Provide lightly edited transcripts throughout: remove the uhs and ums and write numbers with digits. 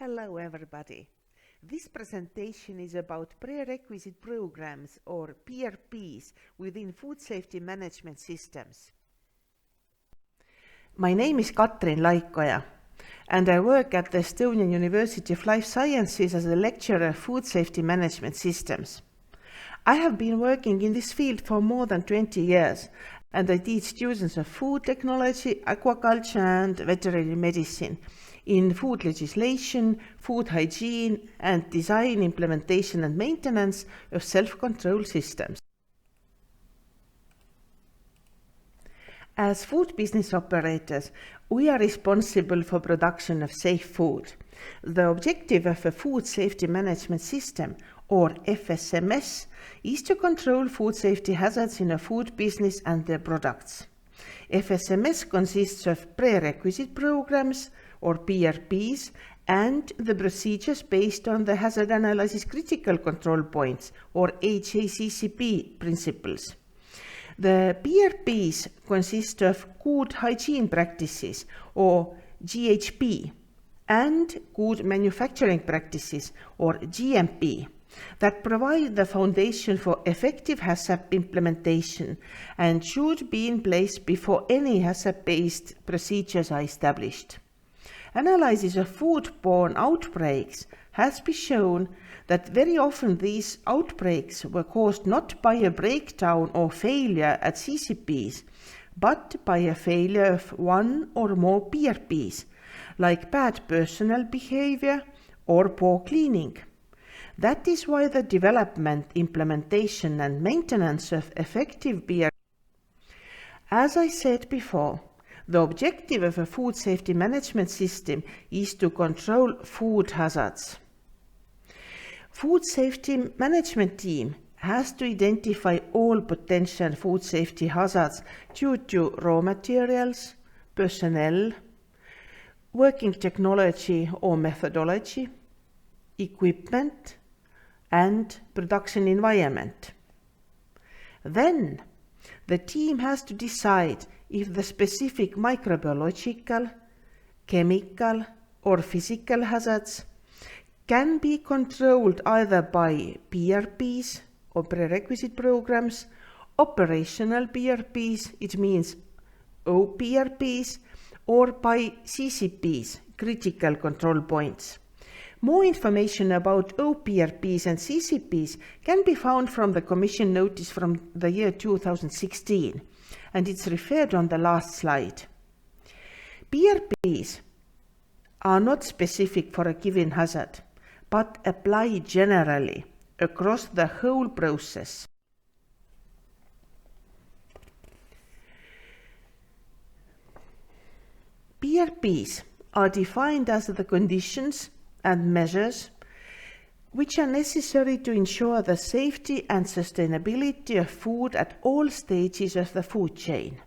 Hello everybody. This presentation is about prerequisite programs or PRPs within food safety management systems. My name is Katrin Laikoja and I work at the Estonian University of Life Sciences as a lecturer of food safety management systems. I have been working in this field for more than 20 years and I teach students of food technology, aquaculture and veterinary medicine in food legislation, food hygiene and design, implementation and maintenance of self-control systems. As food business operators, we are responsible for production of safe food. The objective of a food safety management system, or FSMS, is to control food safety hazards in a food business and their products. FSMS consists of prerequisite programs, or PRPs, and the procedures based on the hazard analysis critical control points, or HACCP principles. The PRPs consist of good hygiene practices, or GHP, and good manufacturing practices, or GMP, that provide the foundation for effective HACCP implementation and should be in place before any HACCP-based procedures are established. Analysis of foodborne outbreaks has been shown that very often these outbreaks were caused not by a breakdown or failure at CCPs, but by a failure of one or more PRPs, like bad personal behavior or poor cleaning. That is why the development, implementation and maintenance of effective PRPs. As I said before, the objective of a food safety management system is to control food hazards. Food safety management team has to identify all potential food safety hazards due to raw materials, personnel, working technology or methodology, equipment, and production environment. Then, the team has to decide if the specific microbiological, chemical, or physical hazards can be controlled either by PRPs or prerequisite programs, operational PRPs, it means OPRPs, or by CCPs, critical control points. More information about OPRPs and CCPs can be found from the Commission notice from the year 2016, and it's referred on the last slide. PRPs are not specific for a given hazard, but apply generally across the whole process. PRPs are defined as the conditions and measures which are necessary to ensure the safety and sustainability of food at all stages of the food chain.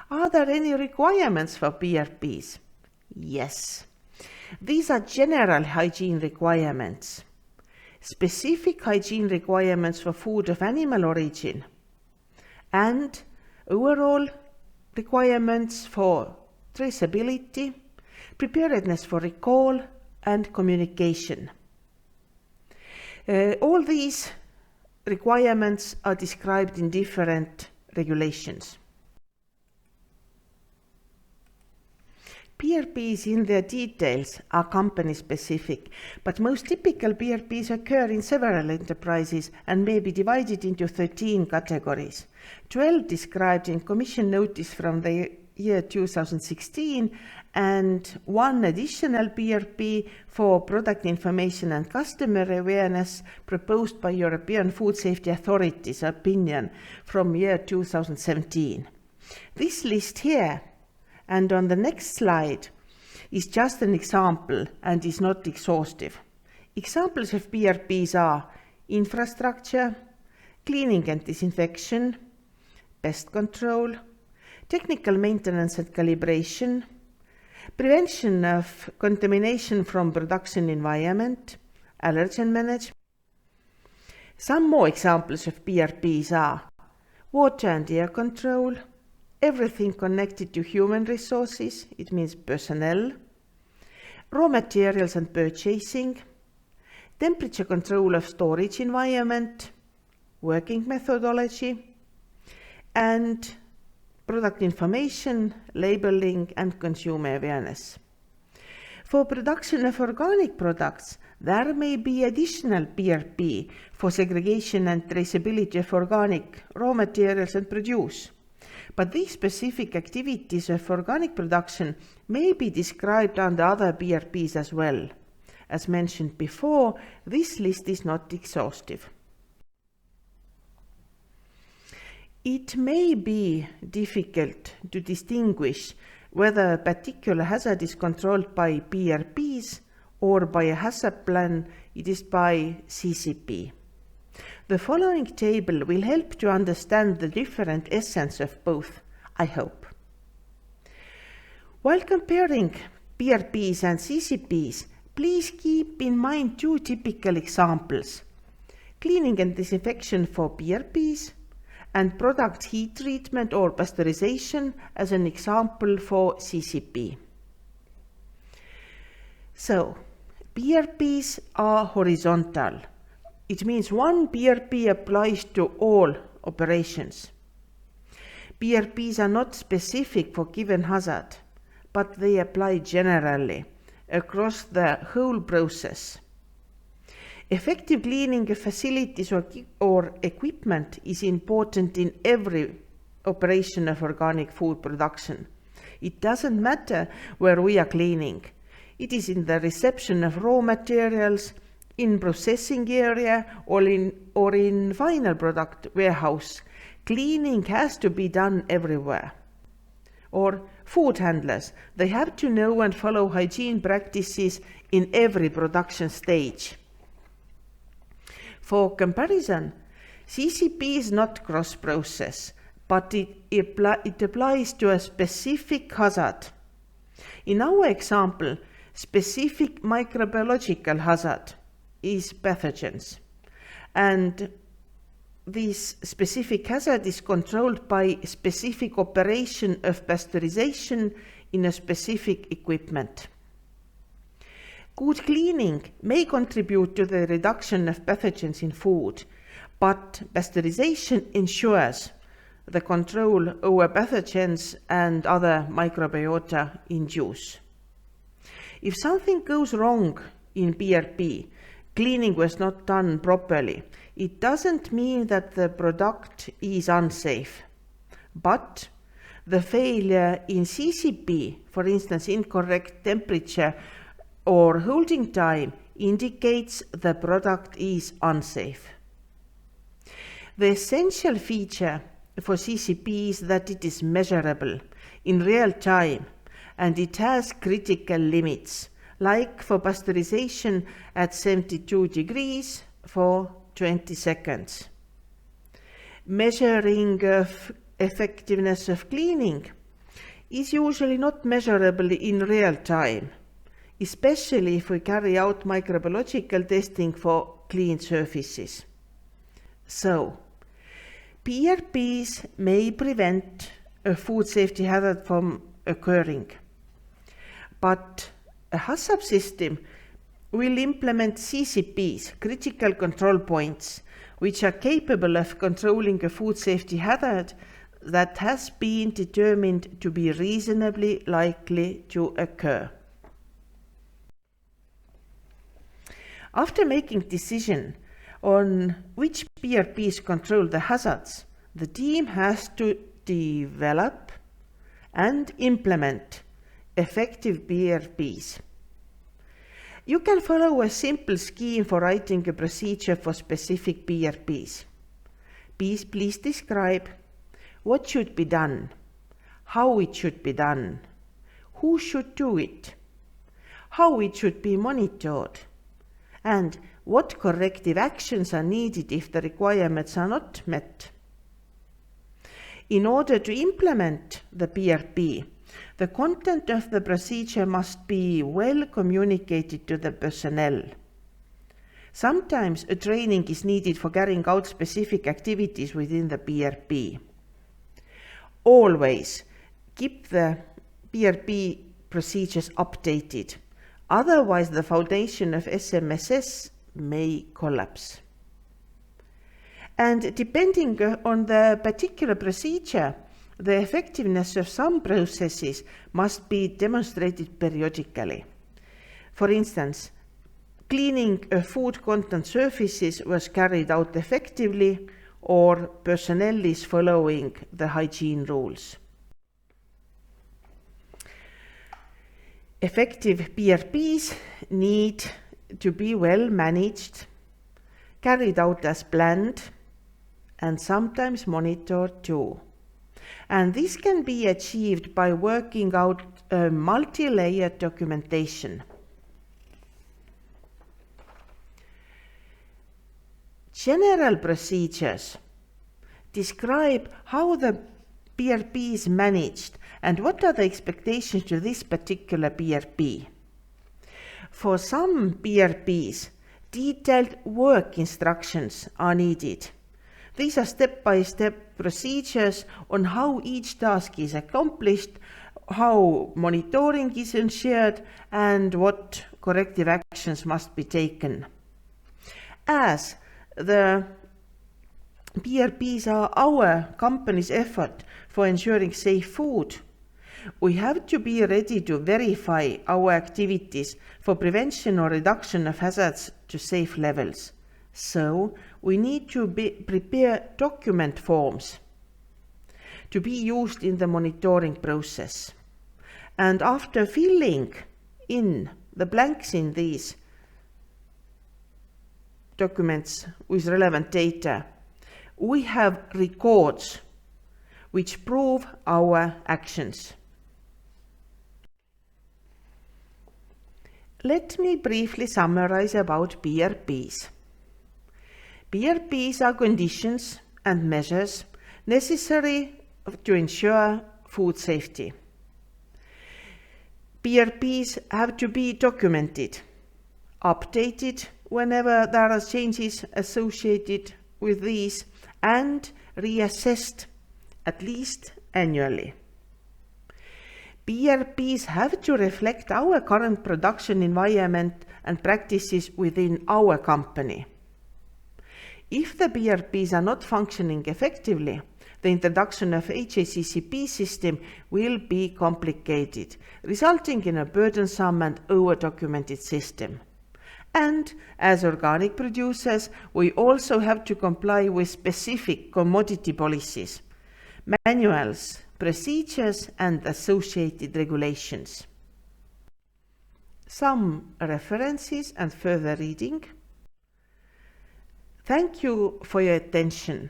Are there any requirements for PRPs? Yes. These are general hygiene requirements, specific hygiene requirements for food of animal origin, and overall requirements for traceability, preparedness for recall, and communication. All these requirements are described in different regulations. PRPs in their details are company-specific, but most typical PRPs occur in several enterprises and may be divided into 13 categories. 12 described in Commission notice from the year 2016 and one additional PRP for product information and customer awareness proposed by European Food Safety Authority's opinion from year 2017. This list here and on the next slide is just an example and is not exhaustive. Examples of PRPs are infrastructure, cleaning and disinfection, pest control, technical maintenance and calibration, prevention of contamination from production environment, allergen management. Some more examples of PRPs are water and air control, everything connected to human resources, it means personnel, raw materials and purchasing, temperature control of storage environment, working methodology, and product information, labeling, and consumer awareness. For production of organic products, there may be additional PRP for segregation and traceability of organic raw materials and produce. But these specific activities of organic production may be described under other PRPs as well. As mentioned before, this list is not exhaustive. It may be difficult to distinguish whether a particular hazard is controlled by PRPs or by a hazard plan, it is by CCP. The following table will help to understand the different essence of both, I hope. While comparing PRPs and CCPs, please keep in mind two typical examples: cleaning and disinfection for PRPs, and product heat treatment or pasteurization as an example for CCP. So, PRPs are horizontal. It means one PRP applies to all operations. PRPs are not specific for given hazard, but they apply generally across the whole process. Effective cleaning of facilities or equipment is important in every operation of organic food production. It doesn't matter where we are cleaning. It is in the reception of raw materials, in processing area, or in final product warehouse. Cleaning has to be done everywhere. Or food handlers, they have to know and follow hygiene practices in every production stage. For comparison, CCP is not cross-process, but it applies to a specific hazard. In our example, specific microbiological hazard is pathogens, and this specific hazard is controlled by specific operation of pasteurization in a specific equipment. Good cleaning may contribute to the reduction of pathogens in food, but pasteurization ensures the control over pathogens and other microbiota in use. If something goes wrong in PRP, cleaning was not done properly, it doesn't mean that the product is unsafe. But the failure in CCP, for instance, incorrect temperature or holding time, indicates the product is unsafe. The essential feature for CCP is that it is measurable in real time and it has critical limits, like for pasteurization at 72 degrees for 20 seconds. Measuring of effectiveness of cleaning is usually not measurable in real time, especially if we carry out microbiological testing for clean surfaces. So, PRPs may prevent a food safety hazard from occurring, but a HACCP system will implement CCPs, critical control points, which are capable of controlling a food safety hazard that has been determined to be reasonably likely to occur. After making decision on which PRPs control the hazards, the team has to develop and implement effective PRPs. You can follow a simple scheme for writing a procedure for specific PRPs. Please describe what should be done, how it should be done, who should do it, how it should be monitored, and what corrective actions are needed if the requirements are not met. In order to implement the PRP, the content of the procedure must be well communicated to the personnel. Sometimes a training is needed for carrying out specific activities within the PRP. Always keep the PRP procedures updated. Otherwise, the foundation of SMSS may collapse. And depending on the particular procedure, the effectiveness of some processes must be demonstrated periodically. For instance, cleaning of food content surfaces was carried out effectively, or personnel is following the hygiene rules. Effective PRPs need to be well managed, carried out as planned, and sometimes monitored too. And this can be achieved by working out a multi-layered documentation. General procedures describe how the PRP is managed and what are the expectations to this particular PRP. For some PRPs, detailed work instructions are needed. These are step-by-step procedures on how each task is accomplished, how monitoring is ensured, and what corrective actions must be taken. As the PRPs are our company's effort for ensuring safe food, we have to be ready to verify our activities for prevention or reduction of hazards to safe levels. So we need to prepare document forms to be used in the monitoring process. And after filling in the blanks in these documents with relevant data, we have records which prove our actions. Let me briefly summarize about PRPs. PRPs are conditions and measures necessary to ensure food safety. PRPs have to be documented, updated whenever there are changes associated with these, and reassessed at least annually. PRPs have to reflect our current production environment and practices within our company. If the PRPs are not functioning effectively, the introduction of HACCP system will be complicated, resulting in a burdensome and over-documented system. And as organic producers, we also have to comply with specific commodity policies, manuals, procedures, and associated regulations. Some references and further reading. Thank you for your attention,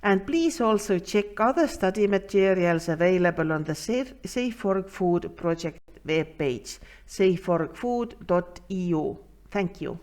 and please also check other study materials available on the Safe4Food project webpage, safe4food.eu. Thank you.